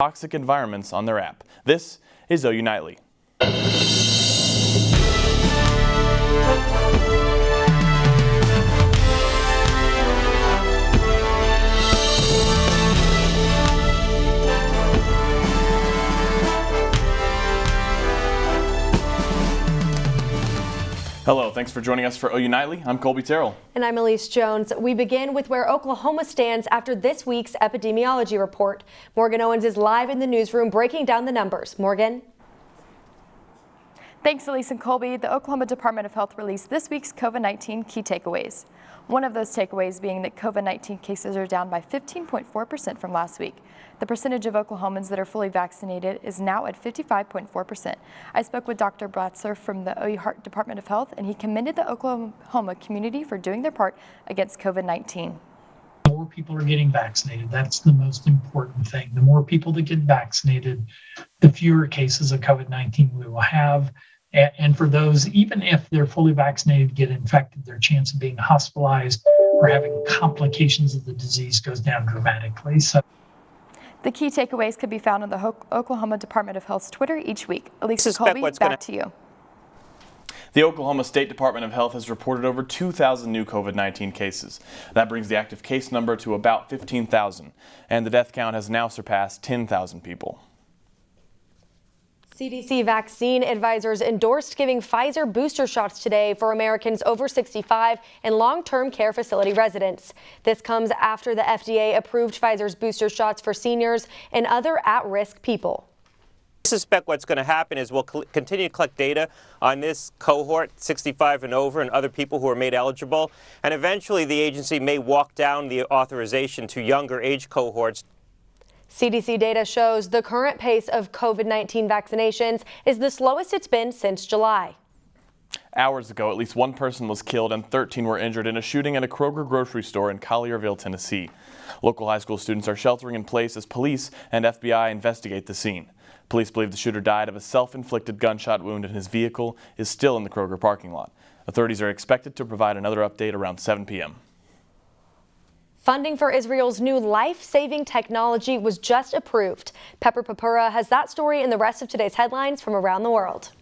toxic environments on their app. This is OU Nightly. Hello, thanks for joining us for OU Nightly. I'm Kolby Terrell. And I'm Alyse Jones. We begin with where Oklahoma stands after this week's epidemiology report. Morgan Owens is live in the newsroom breaking down the numbers. Morgan? Thanks, Alyse and Kolby. The Oklahoma Department of Health released this week's COVID-19 key takeaways. One of those takeaways being that COVID-19 cases are down by 15.4% from last week. The percentage of Oklahomans that are fully vaccinated is now at 55.4%. I spoke with Dr. Blatzler from the OU Department of Health, and he commended the Oklahoma community for doing their part against COVID-19. More people are getting vaccinated. That's the most important thing. The more people that get vaccinated, the fewer cases of COVID-19 we will have. And for those, even if they're fully vaccinated, get infected, their chance of being hospitalized or having complications of the disease goes down dramatically. So the key takeaways could be found on the Oklahoma Department of Health's Twitter each week. Alyse, Kolby, back to you. The Oklahoma State Department of Health has reported over 2,000 new COVID-19 cases. That brings the active case number to about 15,000, and the death count has now surpassed 10,000 people. CDC vaccine advisors endorsed giving Pfizer booster shots today for Americans over 65 and long-term care facility residents. This comes after the FDA approved Pfizer's booster shots for seniors and other at-risk people. I suspect what's going to happen is we'll continue to collect data on this cohort, 65 and over, and other people who are made eligible. And eventually the agency may walk down the authorization to younger age cohorts. CDC data shows the current pace of COVID-19 vaccinations is the slowest it's been since July. Hours ago, at least one person was killed and 13 were injured in a shooting at a Kroger grocery store in Collierville, Tennessee. Local high school students are sheltering in place as police and FBI investigate the scene. Police believe the shooter died of a self-inflicted gunshot wound and his vehicle is still in the Kroger parking lot. Authorities are expected to provide another update around 7 p.m. Funding for Israel's new life-saving technology was just approved. Purpura has that story and the rest of today's headlines from around the world.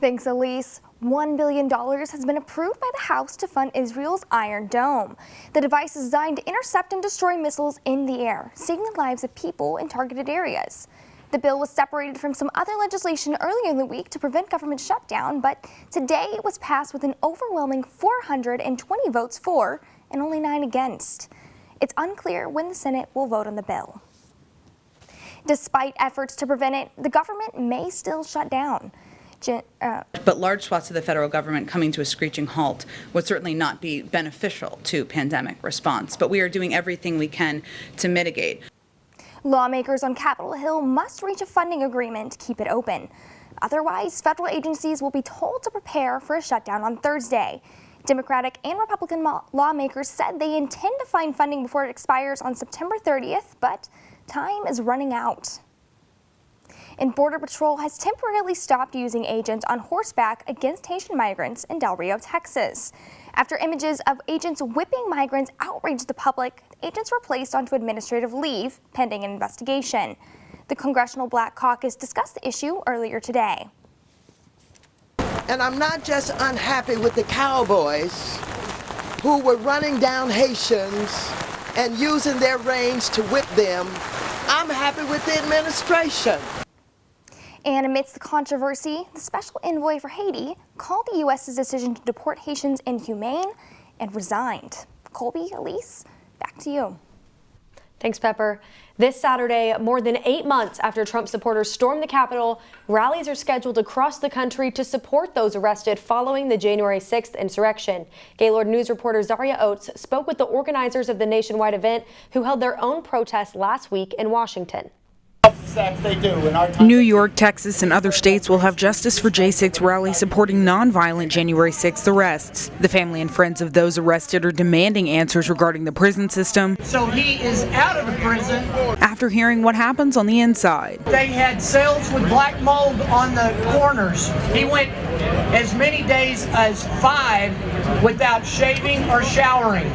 Thanks, Alyse. $1 billion has been approved by the House to fund Israel's Iron Dome. The device is designed to intercept and destroy missiles in the air, saving the lives of people in targeted areas. The bill was separated from some other legislation earlier in the week to prevent government shutdown, but today it was passed with an overwhelming 420 votes for and only 9 against. It's unclear when the Senate will vote on the bill. Despite efforts to prevent it, the government may still shut down. But large swaths of the federal government coming to a screeching halt would certainly not be beneficial to pandemic response. But we are doing everything we can to mitigate. Lawmakers on Capitol Hill must reach a funding agreement to keep it open. Otherwise, federal agencies will be told to prepare for a shutdown on Thursday. Democratic and Republican lawmakers said they intend to find funding before it expires on September 30th, but time is running out. And Border Patrol has temporarily stopped using agents on horseback against Haitian migrants in Del Rio, Texas. After images of agents whipping migrants outraged the public, agents were placed onto administrative leave pending an investigation. The Congressional Black Caucus discussed the issue earlier today. And I'm not just unhappy with the cowboys who were running down Haitians and using their reins to whip them. I'm happy with the administration. And amidst the controversy, the special envoy for Haiti called the U.S.'s decision to deport Haitians inhumane and resigned. Kolby, Alyse, back to you. Thanks, Pepper. This Saturday, more than 8 months after Trump supporters stormed the Capitol, rallies are scheduled across the country to support those arrested following the January 6th insurrection. Gaylord News reporter Zaria Oates spoke with the organizers of the nationwide event who held their own protest last week in Washington. New York, Texas, and other states will have Justice for J6 rally supporting nonviolent January 6th arrests. The family and friends of those arrested are demanding answers regarding the prison system. So he is out of the prison. After hearing what happens on the inside. They had cells with black mold on the corners. He went as many days as 5 without shaving or showering.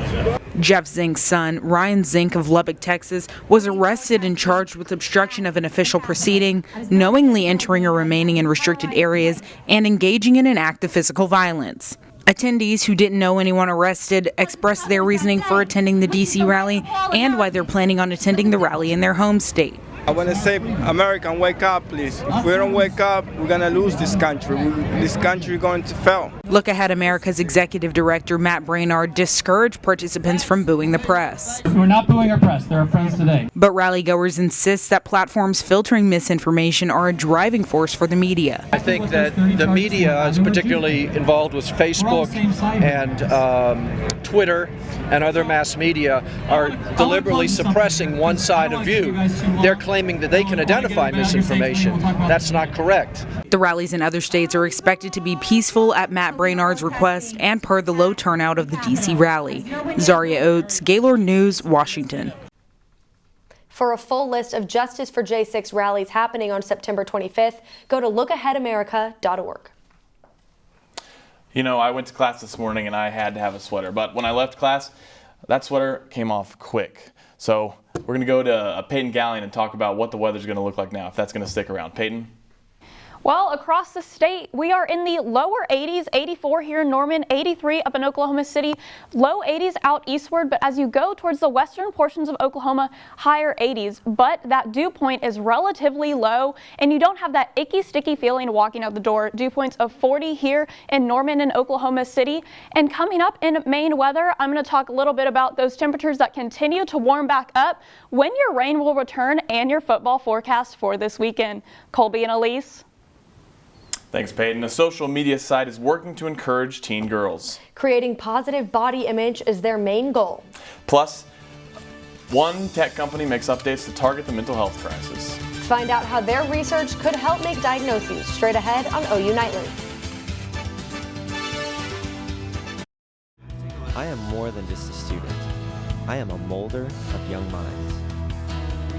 Jeff Zink's son, Ryan Zink of Lubbock, Texas, was arrested and charged with obstruction of an official proceeding, knowingly entering or remaining in restricted areas, and engaging in an act of physical violence. Attendees who didn't know anyone arrested expressed their reasoning for attending the D.C. rally and why they're planning on attending the rally in their home state. I want to say, American, wake up, please. If we don't wake up, we're going to lose this country. This country is going to fail. Look Ahead America's executive director, Matt Brainard, discouraged participants from booing the press. We're not booing our press. They're our friends today. But rally-goers insist that platforms filtering misinformation are a driving force for the media. I think that the media is particularly involved with Facebook and Twitter and other mass media are deliberately suppressing one side of view. They're claiming that they can identify misinformation. That's not correct. The rallies in other states are expected to be peaceful at Matt Brainard's request and per the low turnout of the D.C. rally. Zaria Oates, Gaylord News, Washington. For a full list of Justice for J6 rallies happening on September 25th, go to lookaheadamerica.org. You know, I went to class this morning and I had to have a sweater, but when I left class, that sweater came off quick. So we're going to go to Peyton Galyean and talk about what the weather's going to look like now, if that's going to stick around. Peyton? Well, across the state, we are in the lower 80s, 84 here in Norman, 83 up in Oklahoma City, low 80s out eastward, but as you go towards the western portions of Oklahoma, higher 80s. But that dew point is relatively low, and you don't have that icky, sticky feeling walking out the door. Dew points of 40 here in Norman and Oklahoma City. And coming up in Maine weather, I'm going to talk a little bit about those temperatures that continue to warm back up, when your rain will return, and your football forecast for this weekend. Kolby and Alyse. Thanks, Peyton. A social media site is working to encourage teen girls. Creating positive body image is their main goal. Plus, one tech company makes updates to target the mental health crisis. Find out how their research could help make diagnoses straight ahead on OU Nightly. I am more than just a student. I am a molder of young minds.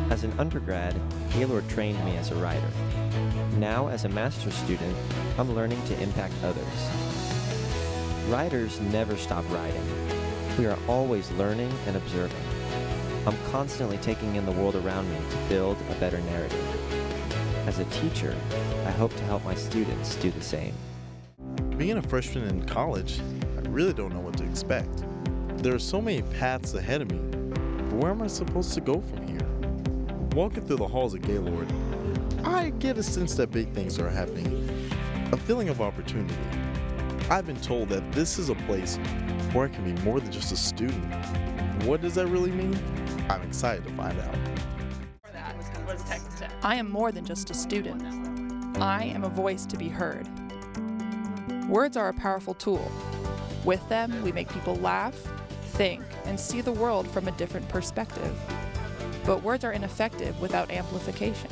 As an undergrad, Gaylord trained me as a writer. Now, as a master's student, I'm learning to impact others. Writers never stop writing. We are always learning and observing. I'm constantly taking in the world around me to build a better narrative. As a teacher, I hope to help my students do the same. Being a freshman in college, I really don't know what to expect. There are so many paths ahead of me, but where am I supposed to go from here? Walking through the halls of Gaylord, I get a sense that big things are happening, a feeling of opportunity. I've been told that this is a place where I can be more than just a student. What does that really mean? I'm excited to find out. I am more than just a student. I am a voice to be heard. Words are a powerful tool. With them, we make people laugh, think, and see the world from a different perspective. But words are ineffective without amplification.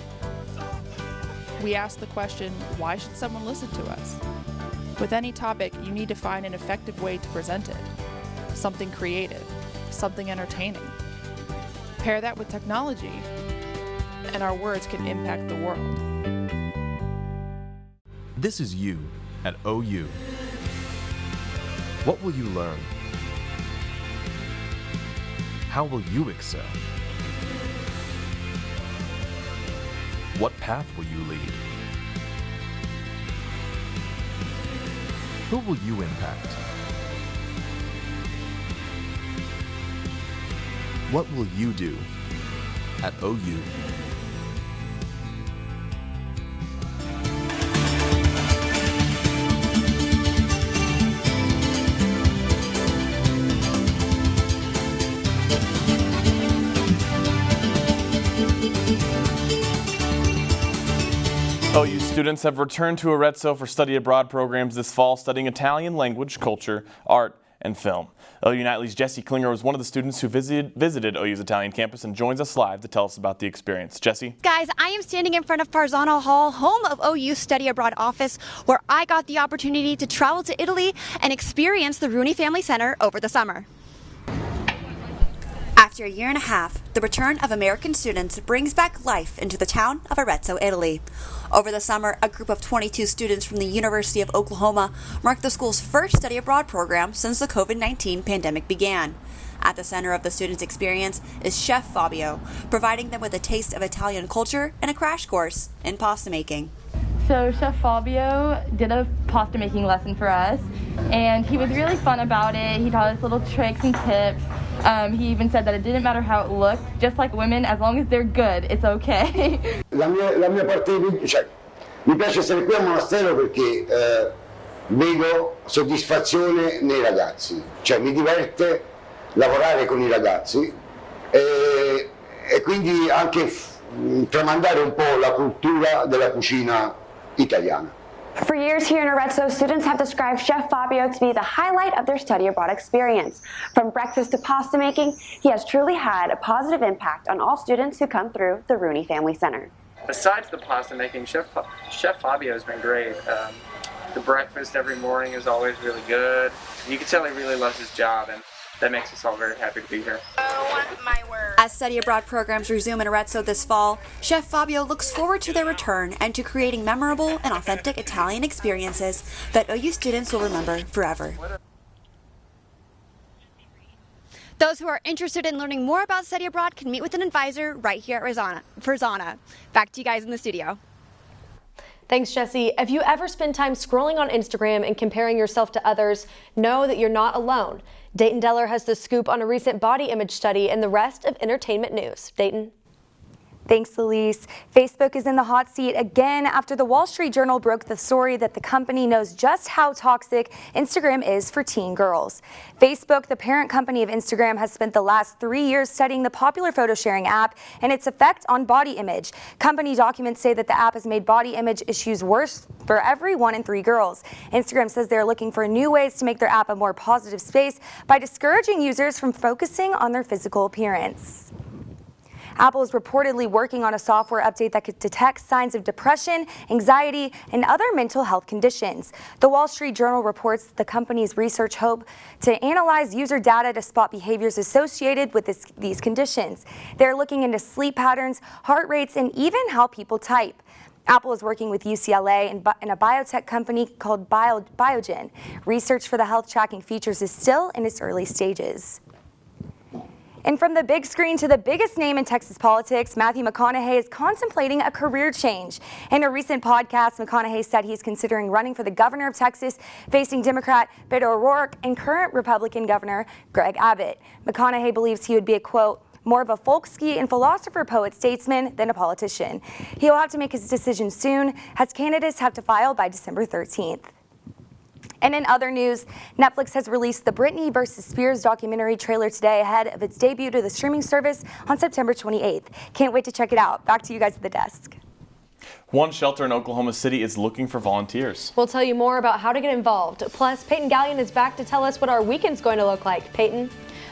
We ask the question, why should someone listen to us? With any topic, you need to find an effective way to present it. Something creative, something entertaining. Pair that with technology, and our words can impact the world. This is you at OU. What will you learn? How will you excel? What path will you lead? Who will you impact? What will you do at OU? OU students have returned to Arezzo for study abroad programs this fall, studying Italian language, culture, art, and film. OU Nightly's Jessie Klinger was one of the students who visited OU's Italian campus and joins us live to tell us about the experience. Jessie? Guys, I am standing in front of Farzana Hall, home of OU's study abroad office, where I got the opportunity to travel to Italy and experience the Rooney Family Center over the summer. After a year and a half, the return of American students brings back life into the town of Arezzo, Italy. Over the summer, a group of 22 students from the University of Oklahoma marked the school's first study abroad program since the COVID-19 pandemic began. At the center of the students' experience is Chef Fabio, providing them with a taste of Italian culture and a crash course in pasta making. So Chef Fabio did a pasta making lesson for us, and he was really fun about it. He taught us little tricks and tips. He even said that it didn't matter how it looked, just like women, as long as they're good, it's okay. La mia parte cioè, mi piace essere qui al monastero perché vedo soddisfazione nei ragazzi, cioè mi diverte lavorare con i ragazzi e quindi anche tramandare un po' la cultura della cucina italiana. For years here in Arezzo, students have described Chef Fabio to be the highlight of their study abroad experience. From breakfast to pasta making, he has truly had a positive impact on all students who come through the Rooney Family Center. Besides the pasta making, Chef Fabio has been great. The breakfast every morning is always really good. You can tell he really loves his job, and that makes us all very happy to be here. As study abroad programs resume in Arezzo this fall, Chef Fabio looks forward to their return and to creating memorable and authentic Italian experiences that OU students will remember forever. Those who are interested in learning more about study abroad can meet with an advisor right here at Verzana. Back to you guys in the studio. Thanks, Jessie. If you ever spend time scrolling on Instagram and comparing yourself to others, know that you're not alone. Deyton Deller has the scoop on a recent body image study and the rest of entertainment news. Deyton. Thanks, Alyse. Facebook is in the hot seat again after the Wall Street Journal broke the story that the company knows just how toxic Instagram is for teen girls. Facebook, the parent company of Instagram, has spent the last 3 years studying the popular photo sharing app and its effect on body image. Company documents say that the app has made body image issues worse for every 1 in 3 girls. Instagram says they're looking for new ways to make their app a more positive space by discouraging users from focusing on their physical appearance. Apple is reportedly working on a software update that could detect signs of depression, anxiety, and other mental health conditions. The Wall Street Journal reports that the company's research hope to analyze user data to spot behaviors associated with these conditions. They're looking into sleep patterns, heart rates, and even how people type. Apple is working with UCLA and a biotech company called Biogen. Research for the health tracking features is still in its early stages. And from the big screen to the biggest name in Texas politics, Matthew McConaughey is contemplating a career change. In a recent podcast, McConaughey said he's considering running for the governor of Texas, facing Democrat Beto O'Rourke and current Republican Governor Greg Abbott. McConaughey believes he would be a, quote, more of a folksy and philosopher, poet, statesman than a politician. He'll have to make his decision soon, as candidates have to file by December 13th. And in other news, Netflix has released the Britney vs. Spears documentary trailer today ahead of its debut to the streaming service on September 28th. Can't wait to check it out. Back to you guys at the desk. One shelter in Oklahoma City is looking for volunteers. We'll tell you more about how to get involved. Plus, Peyton Galyean is back to tell us what our weekend's going to look like. Peyton?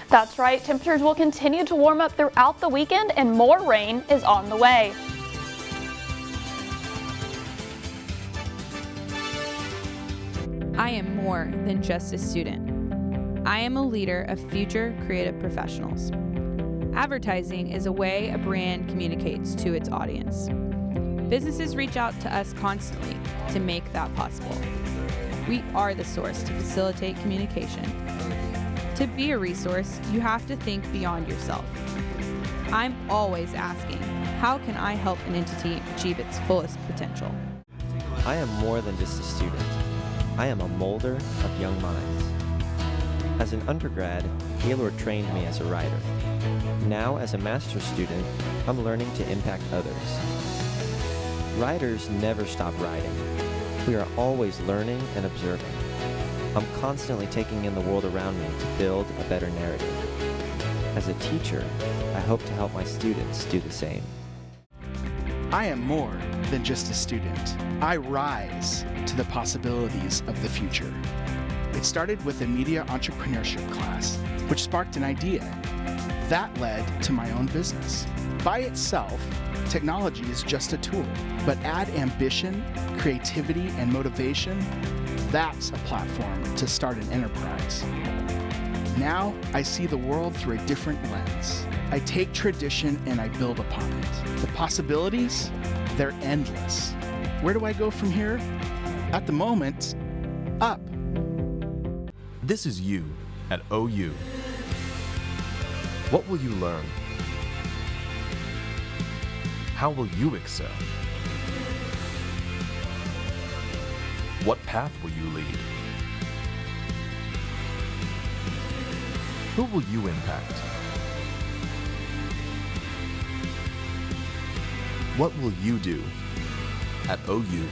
That's right. Temperatures will continue to warm up throughout the weekend and more rain is on the way. I am more than just a student. I am a leader of future creative professionals. Advertising is a way a brand communicates to its audience. Businesses reach out to us constantly to make that possible. We are the source to facilitate communication. To be a resource, you have to think beyond yourself. I'm always asking, how can I help an entity achieve its fullest potential? I am more than just a student. I am a molder of young minds. As an undergrad, Gaylord trained me as a writer. Now, as a master's student, I'm learning to impact others. Writers never stop writing. We are always learning and observing. I'm constantly taking in the world around me to build a better narrative. As a teacher, I hope to help my students do the same. I am more than just a student. I rise to the possibilities of the future. It started with a media entrepreneurship class, which sparked an idea. That led to my own business. By itself, technology is just a tool, but add ambition, creativity, and motivation, that's a platform to start an enterprise. Now, I see the world through a different lens. I take tradition and I build upon it. The possibilities, they're endless. Where do I go from here? At the moment, up. This is you at OU. What will you learn? How will you excel? What path will you lead? Who will you impact? What will you do at OU?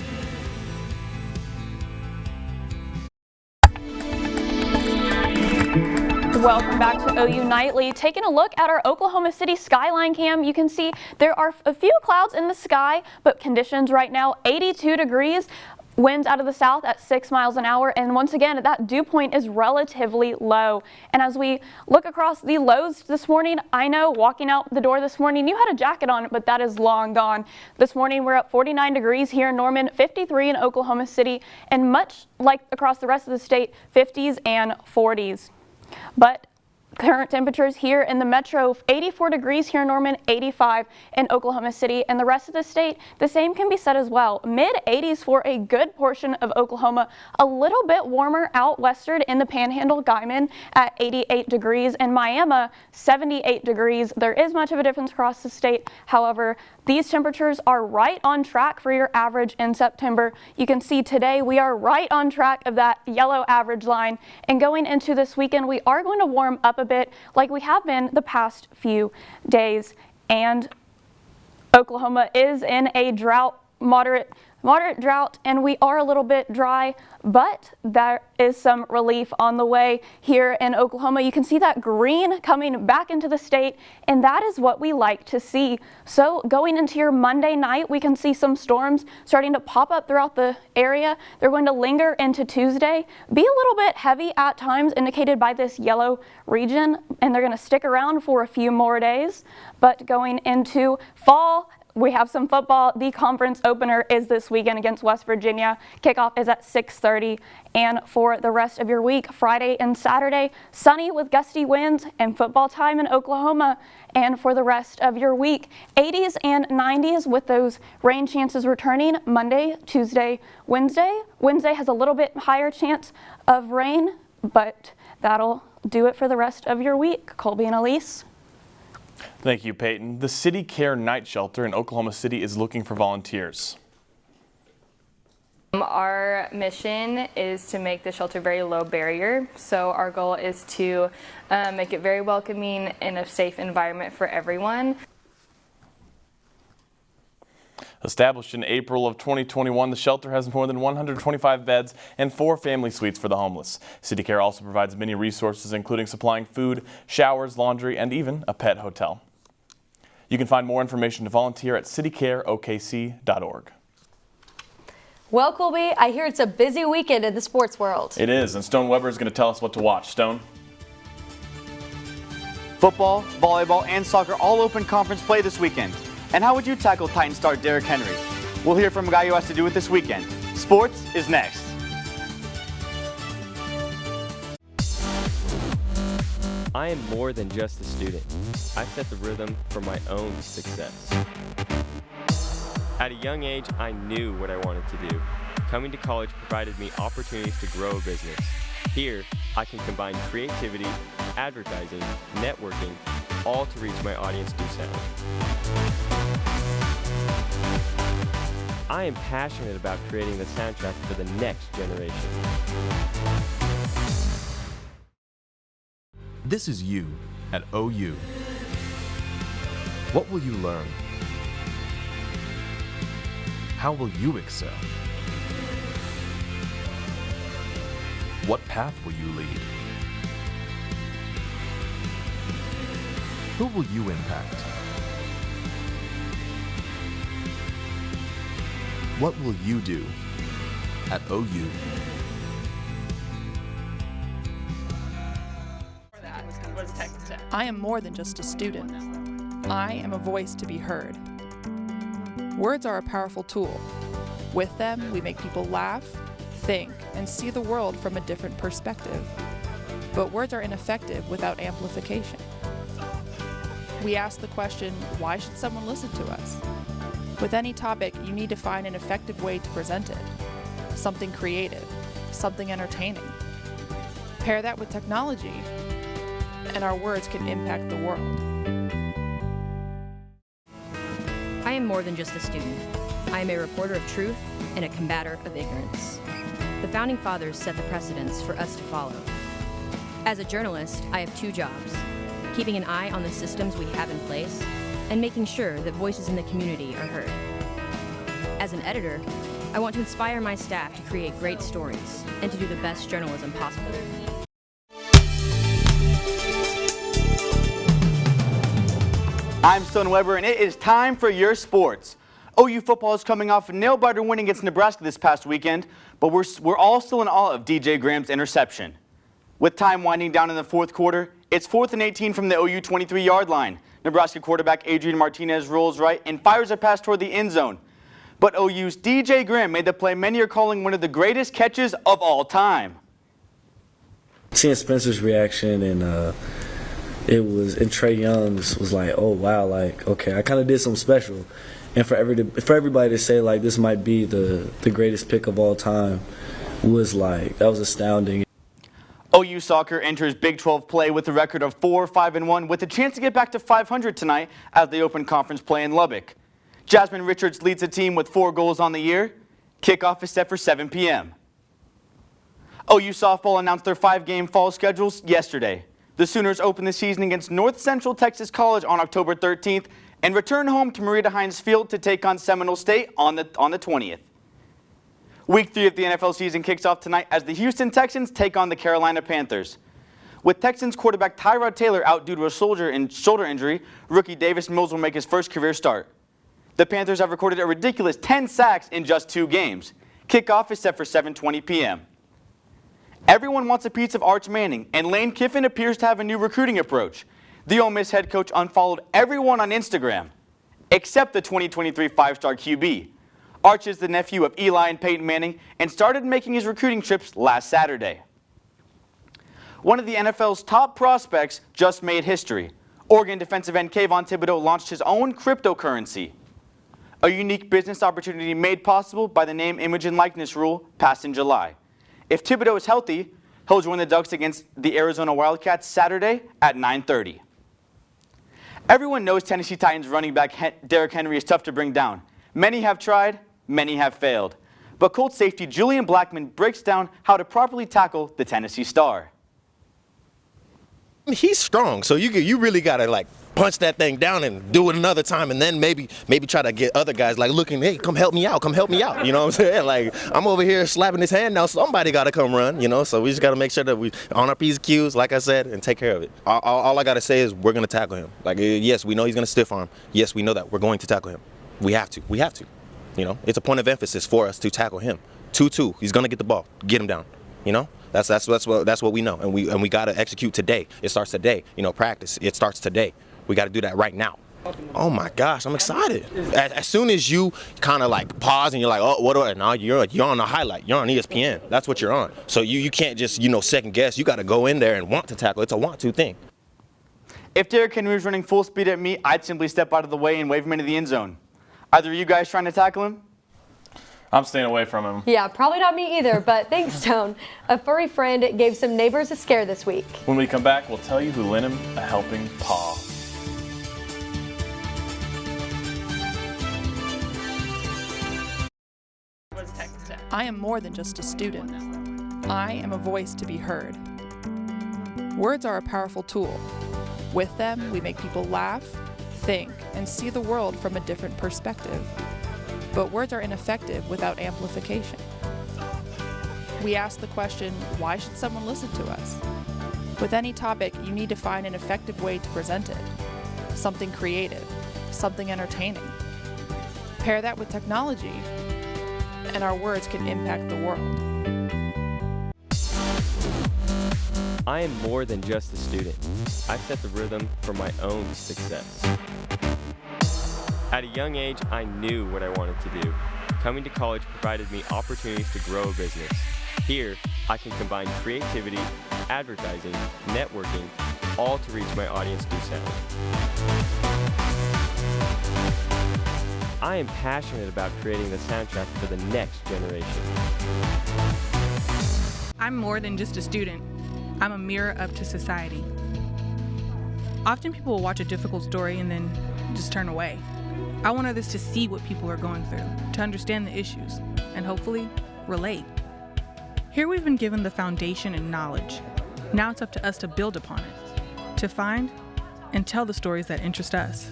Welcome back to OU Nightly. Taking a look at our Oklahoma City skyline cam, you can see there are a few clouds in the sky, but conditions right now 82 degrees. Winds out of the south at 6 miles an hour, and once again, that dew point is relatively low. And as we look across the lows this morning, I know walking out the door this morning, you had a jacket on, but that is long gone. This morning, we're at 49 degrees here in Norman, 53 in Oklahoma City, and much like across the rest of the state, 50s and 40s. But current temperatures here in the metro, 84 degrees here in Norman, 85 in Oklahoma City, and the rest of the state, the same can be said as well. Mid-80s for a good portion of Oklahoma, a little bit warmer out westward in the Panhandle, Guyman at 88 degrees, and Miami, 78 degrees. There is much of a difference across the state. However, these temperatures are right on track for your average in September. You can see today we are right on track of that yellow average line, and going into this weekend, we are going to warm up a bit like we have been the past few days. And Oklahoma is in a drought, moderate drought, and we are a little bit dry, but there is some relief on the way here in Oklahoma. You can see that green coming back into the state, and that is what we like to see. So going into your Monday night, we can see some storms starting to pop up throughout the area. They're going to linger into Tuesday, be a little bit heavy at times, indicated by this yellow region, and they're going to stick around for a few more days. But going into fall, we have some football. The conference opener is this weekend against West Virginia. Kickoff is at 6:30. And for the rest of your week, Friday and Saturday, sunny with gusty winds and football time in Oklahoma. And for the rest of your week, 80s and 90s with those rain chances returning Monday, Tuesday, Wednesday. Wednesday has a little bit higher chance of rain, but that'll do it for the rest of your week. Kolby and Alyse. Thank you, Peyton. The City Care Night Shelter in Oklahoma City is looking for volunteers. Our mission is to make the shelter very low barrier. So our goal is to make it very welcoming and a safe environment for everyone. Established in April of 2021, the shelter has more than 125 beds and 4 family suites for the homeless. City Care also provides many resources, including supplying food, showers, laundry, and even a pet hotel. You can find more information to volunteer at citycareokc.org. Well, Kolby, I hear it's a busy weekend in the sports world. It is, and Stone Weber is going to tell us what to watch. Stone? Football, volleyball, and soccer all open conference play this weekend. And how would you tackle Titan star Derrick Henry? We'll hear from a guy who has to do it this weekend. Sports is next. I am more than just a student. I set the rhythm for my own success. At a young age, I knew what I wanted to do. Coming to college provided me opportunities to grow a business. Here, I can combine creativity, advertising, networking, all to reach my audience due sound. I am passionate about creating the soundtrack for the next generation. This is you at OU. What will you learn? How will you excel? What path will you lead? Who will you impact? What will you do at OU? I am more than just a student. I am a voice to be heard. Words are a powerful tool. With them, we make people laugh, think, and see the world from a different perspective. But words are ineffective without amplification. We ask the question, why should someone listen to us? With any topic, you need to find an effective way to present it. Something creative, something entertaining. Pair that with technology, and our words can impact the world. I am more than just a student. I am a reporter of truth and a combator of ignorance. The Founding Fathers set the precedents for us to follow. As a journalist, I have two jobs: keeping an eye on the systems we have in place and making sure that voices in the community are heard. As an editor, I want to inspire my staff to create great stories and to do the best journalism possible. I'm Stone Weber, and it is time for your sports. OU football is coming off a nail-biter win against Nebraska this past weekend, but we're all still in awe of DJ Graham's interception. With time winding down in the fourth quarter, it's 4th and 18 from the OU 23-yard line. Nebraska quarterback Adrian Martinez rolls right and fires a pass toward the end zone. But OU's DJ Graham made the play many are calling one of the greatest catches of all time. Seeing Spencer's reaction and Trey Young's was like, oh wow, like okay, I kind of did something special. And for everybody to say like this might be the greatest pick of all time was like, that was astounding. OU soccer enters Big 12 play with a record of 4-5-1 with a chance to get back to 500 tonight as they open conference play in Lubbock. Jasmine Richards leads the team with 4 goals on the year. Kickoff is set for 7 p.m. OU softball announced their 5-game fall schedules yesterday. The Sooners open the season against North Central Texas College on October 13th and return home to Marita Hines Field to take on Seminole State on the 20th. Week 3 of the NFL season kicks off tonight as the Houston Texans take on the Carolina Panthers. With Texans quarterback Tyrod Taylor out due to a shoulder injury, rookie Davis Mills will make his first career start. The Panthers have recorded a ridiculous 10 sacks in just 2 games. Kickoff is set for 7:20 p.m. Everyone wants a piece of Arch Manning, and Lane Kiffin appears to have a new recruiting approach. The Ole Miss head coach unfollowed everyone on Instagram, except the 2023 5-star QB. Arch is the nephew of Eli and Peyton Manning and started making his recruiting trips last Saturday. One of the NFL's top prospects just made history. Oregon defensive end Kayvon Thibodeau launched his own cryptocurrency, a unique business opportunity made possible by the name, image, and likeness rule passed in July. If Thibodeau is healthy, he'll join the Ducks against the Arizona Wildcats Saturday at 9:30. Everyone knows Tennessee Titans running back Derrick Henry is tough to bring down. Many have tried, many have failed. But Colts safety Julian Blackmon breaks down how to properly tackle the Tennessee star. He's strong, so you really got to like punch that thing down and do it another time, and then maybe try to get other guys like looking, hey, come help me out. You know what I'm saying? Like, I'm over here slapping his hand now, somebody got to come run, you know? So we just got to make sure that we on our P's and Q's, like I said, and take care of it. All I got to say is we're going to tackle him. Like, yes, we know he's going to stiff arm. Yes, we know that. We're going to tackle him. We have to. You know, it's a point of emphasis for us to tackle him. 2-2, he's going to get the ball. Get him down, you know? That's what we know, and we got to execute today. It starts today. You know, practice. It starts today. We got to do that right now. Oh my gosh, I'm excited. As soon as you kind of like pause and you're like, oh, what do I? No, you're on a highlight. You're on ESPN. That's what you're on. So you can't just second guess. You got to go in there and want to tackle. It's a want-to thing. If Derrick Henry was running full speed at me, I'd simply step out of the way and wave him into the end zone. Either of you guys trying to tackle him? I'm staying away from him. Yeah, probably not me either, but thanks, Stone. A furry friend gave some neighbors a scare this week. When we come back, we'll tell you who lent him a helping paw. I am more than just a student. I am a voice to be heard. Words are a powerful tool. With them, we make people laugh, think, and see the world from a different perspective. But words are ineffective without amplification. We ask the question, why should someone listen to us? With any topic, you need to find an effective way to present it. Something creative, something entertaining. Pair that with technology, and our words can impact the world. I am more than just a student. I set the rhythm for my own success. At a young age, I knew what I wanted to do. Coming to college provided me opportunities to grow a business. Here, I can combine creativity, advertising, networking, all to reach my audience through sound. I am passionate about creating the soundtrack for the next generation. I'm more than just a student. I'm a mirror up to society. Often people will watch a difficult story and then just turn away. I want others to see what people are going through, to understand the issues, and hopefully relate. Here we've been given the foundation and knowledge. Now it's up to us to build upon it, to find and tell the stories that interest us.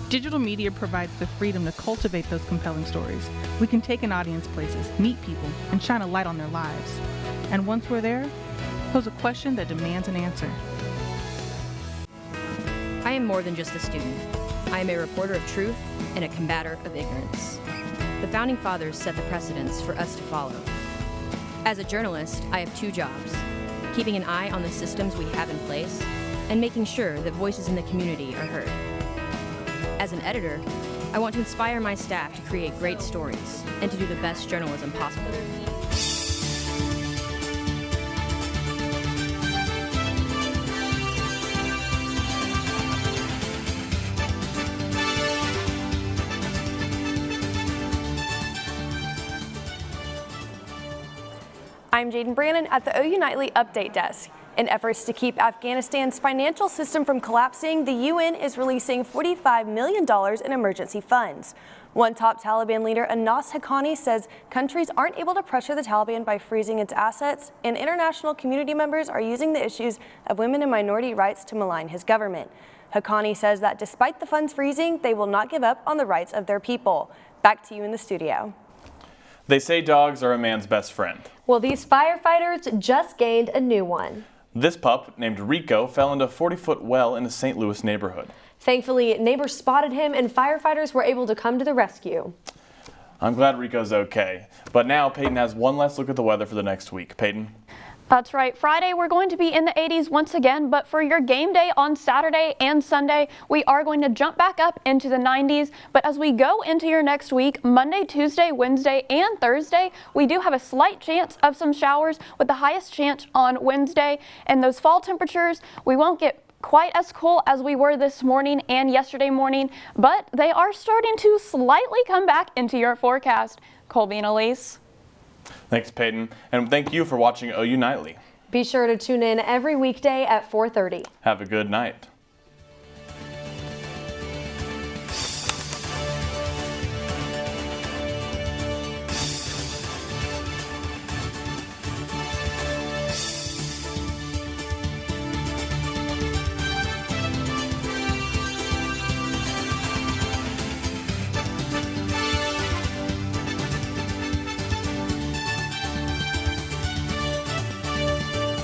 Digital media provides the freedom to cultivate those compelling stories. We can take an audience places, meet people, and shine a light on their lives. And once we're there, pose a question that demands an answer. I am more than just a student. I am a reporter of truth and a combator of ignorance. The Founding Fathers set the precedents for us to follow. As a journalist, I have two jobs: keeping an eye on the systems we have in place and making sure that voices in the community are heard. As an editor, I want to inspire my staff to create great stories and to do the best journalism possible. I'm Jayden Brannon at the OU Nightly Update Desk. In efforts to keep Afghanistan's financial system from collapsing, the UN is releasing $45 million in emergency funds. One top Taliban leader, Anas Haqqani, says countries aren't able to pressure the Taliban by freezing its assets, and international community members are using the issues of women and minority rights to malign his government. Haqqani says that despite the funds freezing, they will not give up on the rights of their people. Back to you in the studio. They say dogs are a man's best friend. Well, these firefighters just gained a new one. This pup, named Rico, fell into a 40-foot well in a St. Louis neighborhood. Thankfully, neighbors spotted him and firefighters were able to come to the rescue. I'm glad Rico's okay. But now Peyton has one last look at the weather for the next week. Peyton? That's right. Friday, we're going to be in the 80s once again, but for your game day on Saturday and Sunday, we are going to jump back up into the 90s. But as we go into your next week, Monday, Tuesday, Wednesday, and Thursday, we do have a slight chance of some showers with the highest chance on Wednesday. And those fall temperatures, we won't get quite as cool as we were this morning and yesterday morning, but they are starting to slightly come back into your forecast. Kolby and Alyse. Thanks, Peyton, and thank you for watching OU Nightly. Be sure to tune in every weekday at 4:30. Have a good night.